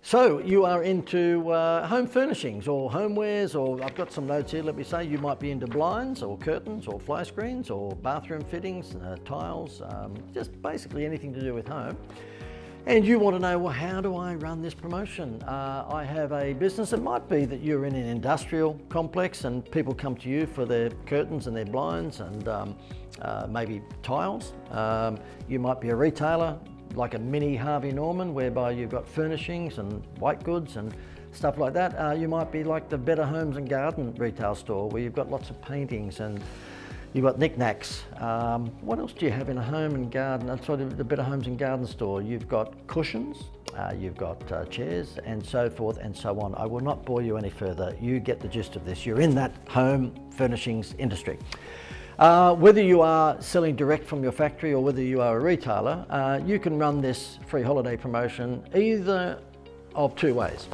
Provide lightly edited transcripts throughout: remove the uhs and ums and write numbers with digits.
So you are into home furnishings or homewares, or I've got some notes here, let me say, you might be into blinds or curtains or fly screens or bathroom fittings, tiles, just basically anything to do with home. And you want to know, well, how do I run this promotion? I have a business. It might be that you're in an industrial complex and people come to you for their curtains and their blinds and maybe tiles. You might be a retailer, like a mini Harvey Norman, whereby you've got furnishings and white goods and stuff like that. You might be like the Better Homes and Garden retail store, where you've got lots of paintings and you've got knickknacks. What else do you have in a home and garden? That's sort of the Better Homes and Garden store. You've got cushions, you've got chairs and so forth and so on. I will not bore you any further. You get the gist of this. You're in that home furnishings industry. Whether you are selling direct from your factory or whether you are a retailer, you can run this free holiday promotion either of two ways.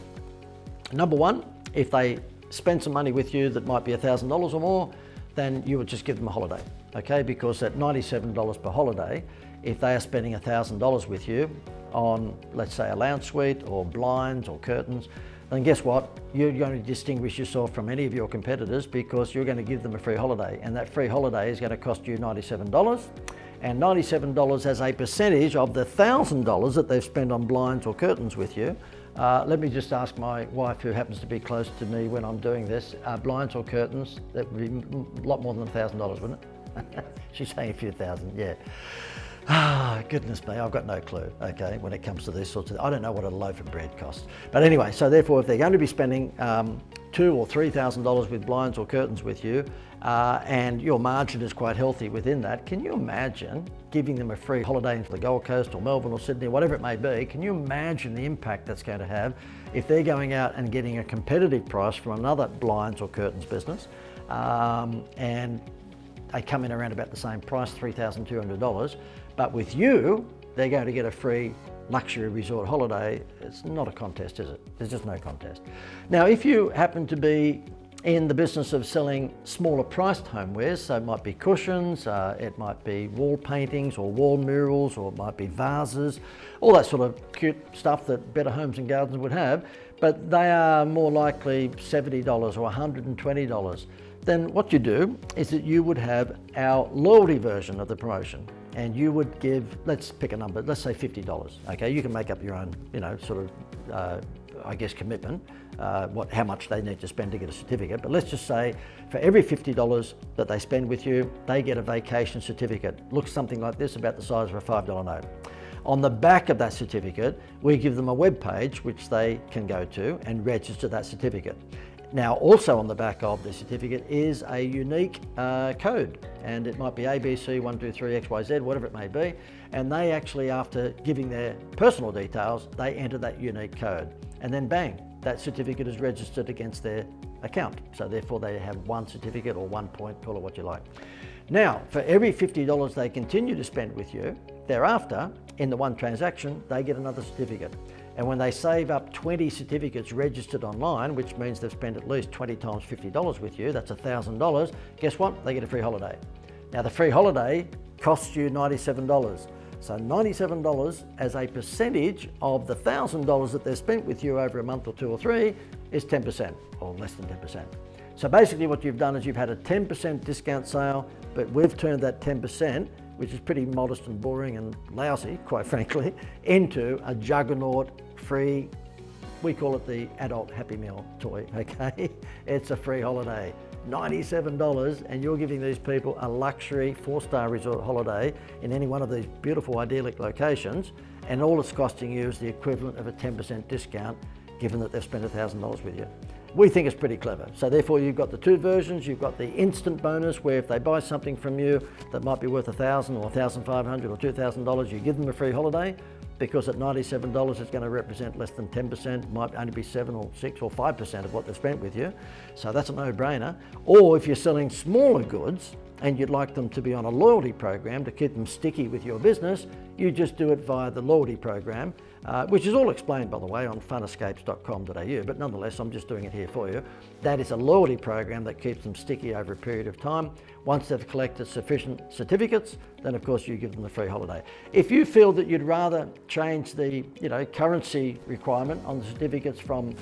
Number one, if they spend some money with you that might be $1,000 or more, then you would just give them a holiday, okay? Because at $97 per holiday, if they are spending $1,000 with you on, let's say, a lounge suite or blinds or curtains, then guess what? You're going to distinguish yourself from any of your competitors because you're going to give them a free holiday, and that free holiday is going to cost you $97, and $97 as a percentage of the $1,000 that they've spent on blinds or curtains with you. Let me just ask my wife, who happens to be close to me when I'm doing this, blinds or curtains, that would be a lot more than $1,000, wouldn't it? She's saying a few thousand, yeah. Ah, goodness me, I've got no clue, okay, when it comes to these sorts of, I don't know what a loaf of bread costs. But anyway, so therefore, if they're going to be spending $2,000 or $3,000 with blinds or curtains with you, and your margin is quite healthy within that, can you imagine giving them a free holiday into the Gold Coast or Melbourne or Sydney, whatever it may be? Can you imagine the impact that's going to have if they're going out and getting a competitive price from another blinds or curtains business, and they come in around about the same price, $3,200, but with you, they're going to get a free luxury resort holiday. It's not a contest, is it? There's just no contest. Now, if you happen to be in the business of selling smaller priced homewares, so it might be cushions, it might be wall paintings or wall murals, or it might be vases, all that sort of cute stuff that Better Homes and Gardens would have, but they are more likely $70 or $120. Then what you do is that you would have our loyalty version of the promotion, and you would give, let's pick a number, let's say $50, okay? You can make up your own, sort of, I guess, commitment, how much they need to spend to get a certificate. But let's just say for every $50 that they spend with you, they get a vacation certificate. Looks something like this, about the size of a $5 note. On the back of that certificate, we give them a web page which they can go to and register that certificate. Now, also on the back of the certificate is a unique code, and it might be ABC123XYZ, whatever it may be, and they actually, after giving their personal details, they enter that unique code, and then bang, that certificate is registered against their account. So therefore they have one certificate or 1 point, call it what you like. Now, for every $50 they continue to spend with you, thereafter, in the one transaction, they get another certificate. And when they save up 20 certificates registered online, which means they've spent at least 20 times $50 with you, that's $1,000, guess what? They get a free holiday. Now, the free holiday costs you $97. So $97 as a percentage of the $1,000 that they've spent with you over a month or two or three is 10%, or less than 10%. So basically what you've done is you've had a 10% discount sale, but we've turned that 10%, which is pretty modest and boring and lousy, quite frankly, into a juggernaut free, we call it the adult Happy Meal toy, okay? It's a free holiday. $97, and you're giving these people a luxury 4-star resort holiday in any one of these beautiful idyllic locations, and all it's costing you is the equivalent of a 10% discount, given that they've spent $1,000 with you. We think it's pretty clever. So therefore you've got the two versions. You've got the instant bonus, where if they buy something from you that might be worth $1,000 or $1,500 or $2,000, you give them a free holiday, because at $97 it's going to represent less than 10%, might only be 7 or 6 or 5% of what they've spent with you. So that's a no-brainer. Or if you're selling smaller goods and you'd like them to be on a loyalty program to keep them sticky with your business, you just do it via the loyalty program. which is all explained, by the way, on funescapes.com.au, but nonetheless, I'm just doing it here for you. That is a loyalty program that keeps them sticky over a period of time. Once they've collected sufficient certificates, then of course you give them the free holiday. If you feel that you'd rather change the currency requirement on the certificates from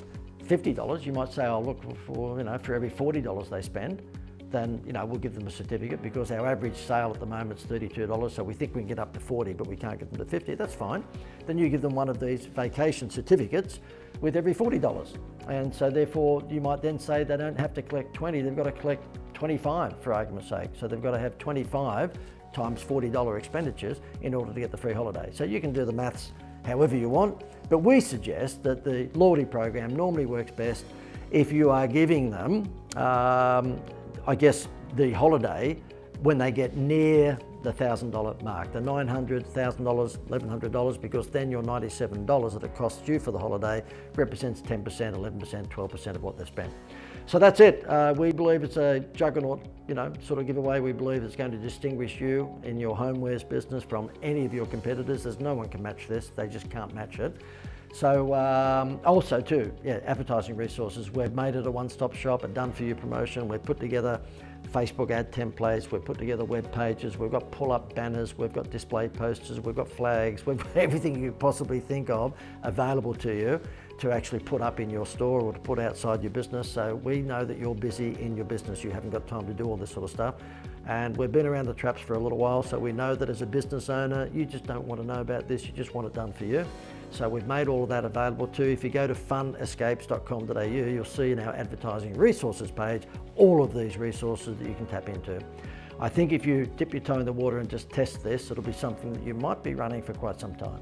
$50, you might say, oh look, for every $40 they spend, then we'll give them a certificate, because our average sale at the moment is $32, so we think we can get up to 40, but we can't get them to 50, that's fine. Then you give them one of these vacation certificates with every $40. And so therefore you might then say they don't have to collect 20, they've got to collect 25 for argument's sake. So they've got to have 25 times $40 expenditures in order to get the free holiday. So you can do the maths however you want, but we suggest that the loyalty program normally works best if you are giving them I guess the holiday when they get near the $1,000 mark, the $900, $1,000, $1,100, because then your $97 that it costs you for the holiday represents 10%, 11%, 12% of what they've spent. So that's it. We believe it's a juggernaut, sort of giveaway. We believe it's going to distinguish you in your homewares business from any of your competitors. There's no one can match this. They just can't match it. So also too, advertising resources. We've made it a one-stop shop, a done-for-you promotion. We've put together Facebook ad templates, we've put together web pages, we've got pull-up banners, we've got display posters, we've got flags, we've got everything you possibly think of available to you to actually put up in your store or to put outside your business. So we know that you're busy in your business, you haven't got time to do all this sort of stuff. And we've been around the traps for a little while, so we know that as a business owner, you just don't want to know about this, you just want it done for you. So we've made all of that available too. If you go to funescapes.com.au, you'll see in our advertising resources page all of these resources that you can tap into. I think if you dip your toe in the water and just test this, it'll be something that you might be running for quite some time.